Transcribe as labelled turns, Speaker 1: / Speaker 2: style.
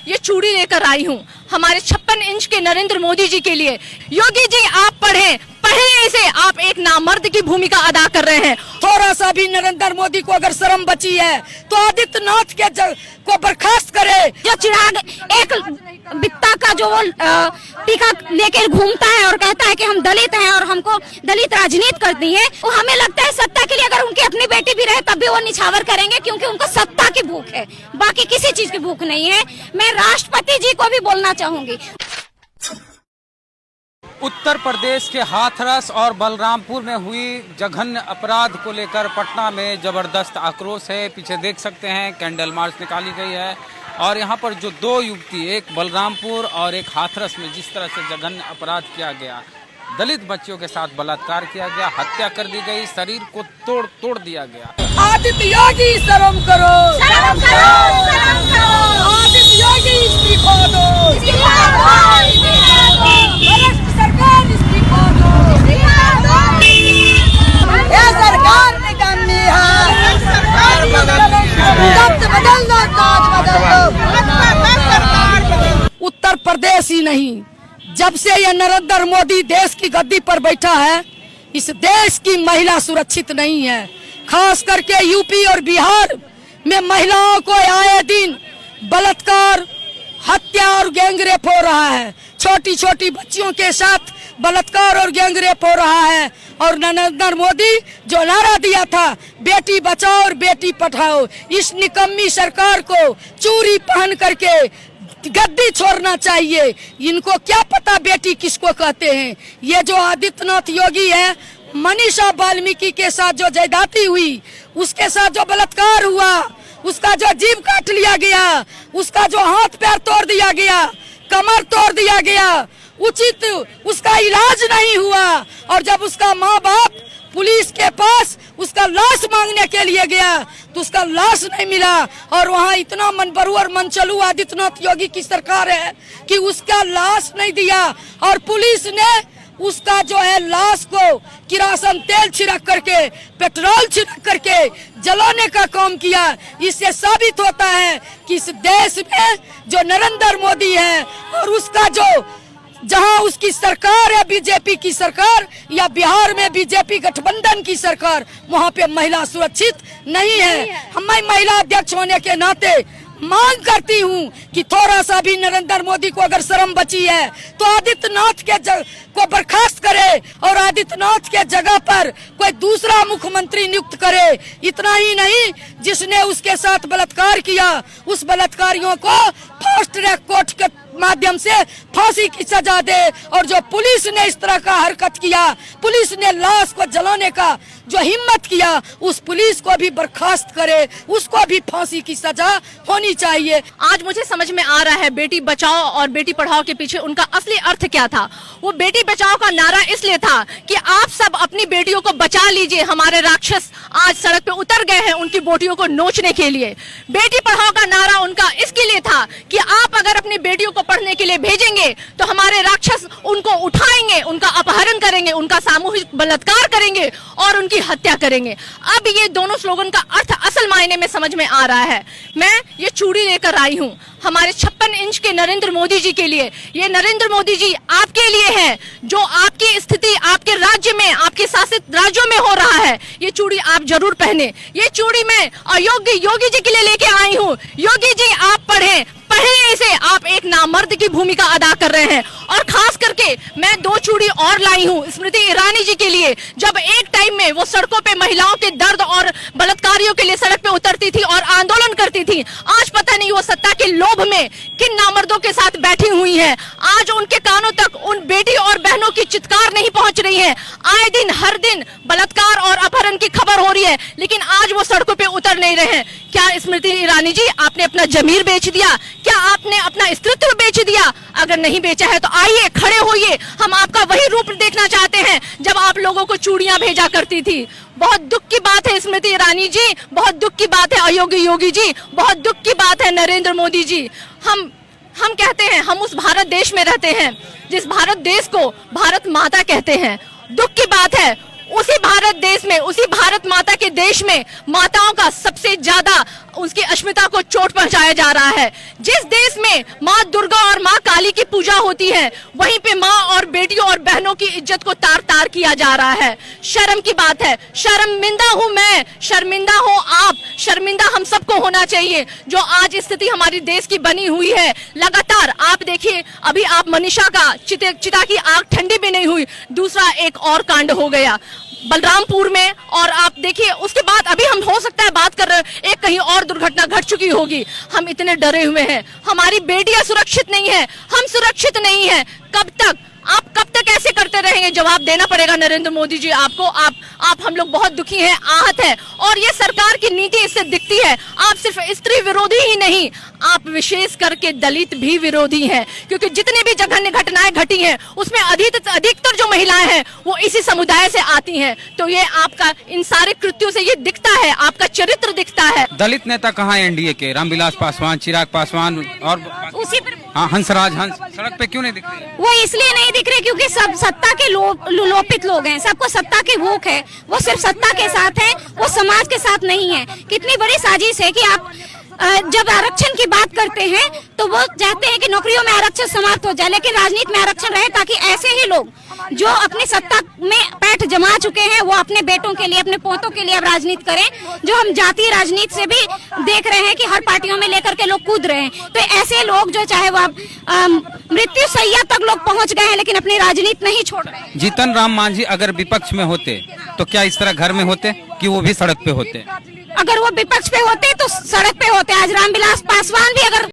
Speaker 1: ये चूड़ी लेकर आई हूँ हमारे 56 इंच के नरेंद्र मोदी जी के लिए। योगी जी आप पढ़ें इसे, आप एक नामर्द की भूमिका अदा कर रहे हैं।
Speaker 2: थोड़ा सा भी नरेंद्र मोदी को अगर शर्म बची है तो आदित्यनाथ के को बर्खास्त करे।
Speaker 3: जो चिराग एक बित्ता का जो वो टीका लेकर घूमता है और कहता है कि हम दलित हैं और हमको दलित राजनीति करती है, वो हमें लगता है सत्ता के लिए अगर उनकी अपनी बेटी भी रहे तब भी वो निछावर करेंगे, क्योंकि उनको सत्ता की भूख है, बाकी किसी चीज की भूख नहीं है। मैं राष्ट्रपति जी को भी बोलना चाहूंगी।
Speaker 4: उत्तर प्रदेश के हाथरस और बलरामपुर में हुई जघन्य अपराध को लेकर पटना में जबरदस्त आक्रोश है। पीछे देख सकते हैं कैंडल मार्च निकाली गई है और यहाँ पर जो दो युवती, एक बलरामपुर और एक हाथरस में जिस तरह से जघन्य अपराध किया गया, दलित बच्चियों के साथ बलात्कार किया गया, हत्या कर दी गई, शरीर को तोड़ दिया गया।
Speaker 2: आदित्य योगी शर्म करो,
Speaker 3: शर्म करो, शर्म करो।
Speaker 2: आदित्य योगी इस्तीफा दो,
Speaker 3: इस्तीफा दो, इस्तीफा दो।
Speaker 2: सरकार इस्तीफा दो,
Speaker 3: इस्तीफा दो।
Speaker 2: ये सरकार निकम्मी है, सरकार बदल दो, उत्तर प्रदेश ही नहीं, जब से ये नरेंद्र मोदी देश की गद्दी पर बैठा है, इस देश की महिला सुरक्षित नहीं है। खास करके यूपी और बिहार में महिलाओं को आए दिन बलात्कार, हत्या और गैंगरेप हो रहा है। छोटी छोटी बच्चियों के साथ बलात्कार और गैंगरेप हो रहा है। और नरेंद्र मोदी जो नारा दिया था बेटी बचाओ और बेटी पढ़ाओ, इस निकम्मी सरकार को चूड़ी पहन करके गद्दी छोड़ना चाहिए। इनको क्या पता बेटी किसको कहते हैं। ये जो आदित्यनाथ योगी है, मनीषा वाल्मीकि के साथ जो जयदाती हुई, उसके साथ जो बलात्कार हुआ, उसका जो जीभ काट लिया गया, उसका जो हाथ पैर तोड़ दिया गया, कमर तोड़ दिया गया, उचित उसका इलाज नहीं हुआ। और जब उसका माँ बाप पुलिस के पास उसका लाश मांगने के लिए गया तो उसका लाश नहीं मिला। और वहाँ इतना मनबरू और मनचलू आदित्यनाथ योगी की सरकार है कि उसका लाश नहीं दिया और पुलिस ने उसका जो है लाश को किरासन तेल छिड़क करके, पेट्रोल छिड़क करके जलाने का काम किया। इससे साबित होता है कि इस देश में जो नरेंद्र मोदी है और उसका जो जहां उसकी सरकार है बीजेपी की सरकार या बिहार में बीजेपी गठबंधन की सरकार, वहां पे महिला सुरक्षित नहीं है। मैं महिला अध्यक्ष होने के नाते मांग करती हूं कि थोड़ा सा भी नरेंद्र मोदी को अगर शर्म बची है तो आदित्यनाथ के को बर्खास्त करे और आदित्यनाथ के जगह पर कोई दूसरा मुख्यमंत्री नियुक्त करे। इतना ही नहीं, जिसने उसके साथ बलात्कार किया उस बलात्कारियों को फास्ट ट्रैक कोर्ट के माध्यम से फांसी की सजा दे। और जो पुलिस ने इस तरह का हरकत किया, पुलिस ने लाश को जलाने का जो हिम्मत किया, उस पुलिस को भी बर्खास्त करे, उसको भी फांसी की सजा होनी चाहिए।
Speaker 1: आज मुझे समझ में आ रहा है बेटी बचाओ और बेटी पढ़ाओ के पीछे उनका असली अर्थ क्या था। वो बेटी बचाओ का नारा इसलिए था कि आप सब अपनी बेटियों को बचा लीजिए, हमारे राक्षस आज सड़क पे उतर गए हैं उनकी बेटियों को नोचने के लिए। बेटी पढ़ाओ का नारा उनका इसके लिए था कि आप अगर अपनी बेटियों को पढ़ने के लिए भेजेंगे तो हमारे राक्षस उनको उठाएंगे, उनका अपहरण करेंगे, उनका सामूहिक बलात्कार करेंगे और उनकी हत्या करेंगे। अब ये दोनों स्लोगन का अर्थ असल मायने में समझ में आ रहा है। मैं ये चूड़ी लेकर आई हूँ हमारे 56 इंच के नरेंद्र मोदी जी के लिए। ये नरेंद्र मोदी जी आपके लिए है, जो आपकी स्थिति आपके राज्य में, आपके शासित राज्यों में हो रहा है। ये चूड़ी आप जरूर पहने। ये चूड़ी मैं अयोग्य योगी जी के लिए लेके आई हूँ। योगी जी आप पढ़ें इसे, आप एक नामर्द की भूमिका अदा कर रहे हैं। और खास करके मैं 2 चूड़ी और लाई हूँ स्मृति ईरानी जी के लिए। जब एक टाइम में वो सड़कों पे महिलाओं के दर्द और बलात्कारियों के लिए सड़क पे उतरती थी और आंदोलन करती थी, आज पता नहीं वो सत्ता के लोभ में किन नामर्दों के साथ बैठी हुई हैं। आज उनके कानों तक उन बेटी और बहनों की चित्कार नहीं पहुंच रही है। आए दिन हर दिन बलात्कार और अपहरण की खबर हो रही है, लेकिन आज वो सड़कों पे उतर नहीं रहे हैं। क्या स्मृति ईरानी जी आपने अपना जमीर बेच दिया? क्या आपने अपना अस्तित्व बेच दिया? अगर नहीं बेचा है तो आइए, खड़े होइए। हम आपका वही रूप देखना चाहते हैं जब आप लोगों को चूड़ियां भेजा करती थी। बहुत दुख की बात है स्मृति ईरानी जी, बहुत दुख की बात है अयोग्य योगी जी, बहुत दुख की बात है नरेंद्र मोदी जी। हम कहते हैं हम उस भारत देश में रहते हैं जिस भारत देश को भारत माता कहते हैं। दुख की बात है उसी भारत देश में, उसी भारत माता के देश में माताओं का सबसे ज्यादा उसकी अस्मिता को चोट पहुंचाया जा रहा है। जिस देश में माँ दुर्गा और माँ काली की पूजा होती है, वहीं पे माँ और बेटियों और बहनों की इज्जत को तार तार किया जा रहा है। शर्म की बात है। शर्मिंदा हूं मैं, शर्मिंदा हो आप, शर्मिंदा हम सबको होना चाहिए जो आज स्थिति हमारी देश की बनी हुई है। लगातार आप देखिए, अभी आप मनीषा का चिता की आग ठंडी भी नहीं हुई, दूसरा एक और कांड हो गया बलरामपुर में। और आप देखिए उसके बाद अभी हम हो सकता है बात कर रहे हैं, एक कहीं और दुर्घटना घट चुकी होगी। हम इतने डरे हुए हैं, हमारी बेटियां सुरक्षित नहीं है, हम सुरक्षित नहीं है। कब तक, आप कब तक ऐसे करते रहेंगे? जवाब देना पड़ेगा नरेंद्र मोदी जी आपको। आप हम लोग बहुत दुखी हैं, आहत हैं, और ये सरकार की नीति इससे दिखती है। आप सिर्फ स्त्री विरोधी ही नहीं, आप विशेष करके दलित भी विरोधी हैं, क्योंकि जितनी भी जघन्य घटनाएं घटी हैं उसमें अधिकतर जो महिलाएं हैं वो इसी समुदाय से आती हैं। तो ये आपका इन सारे कृत्यों से ये दिखता है, आपका चरित्र दिखता है।
Speaker 4: दलित नेता कहाँ है एनडीए के? रामविलास पासवान, चिराग पासवान और
Speaker 3: उसी पर
Speaker 4: हंसराज हंस सड़क पे क्यों नहीं दिख रहे?
Speaker 3: वो इसलिए नहीं दिख रहे क्योंकि सब सत्ता के लोपित लोग हैं, सबको सत्ता के भूख है, वो सिर्फ सत्ता के साथ हैं, वो समाज के साथ नहीं है। कितनी बड़ी साजिश है कि आप जब आरक्षण की बात करते हैं तो वो चाहते हैं कि नौकरियों में आरक्षण समाप्त हो जाए, लेकिन राजनीति में आरक्षण रहे ताकि ऐसे ही लोग जो अपनी सत्ता में पैठ जमा चुके हैं वो अपने बेटों के लिए, अपने पोतों के लिए अब राजनीति करें। जो हम जातीय राजनीति से भी देख रहे हैं कि हर पार्टियों में लेकर के लोग कूद रहे हैं, तो ऐसे लोग जो चाहे वो मृत्यु सैया तक लोग पहुंच गए हैं लेकिन अपनी राजनीति नहीं छोड़ रहे हैं।
Speaker 4: जीतन राम मांझी अगर विपक्ष में होते तो क्या इस तरह घर में होते कि वो भी सड़क पे होते?
Speaker 3: अगर वो विपक्ष पे होते तो सड़क पे होते। आज रामविलास पासवान भी अगर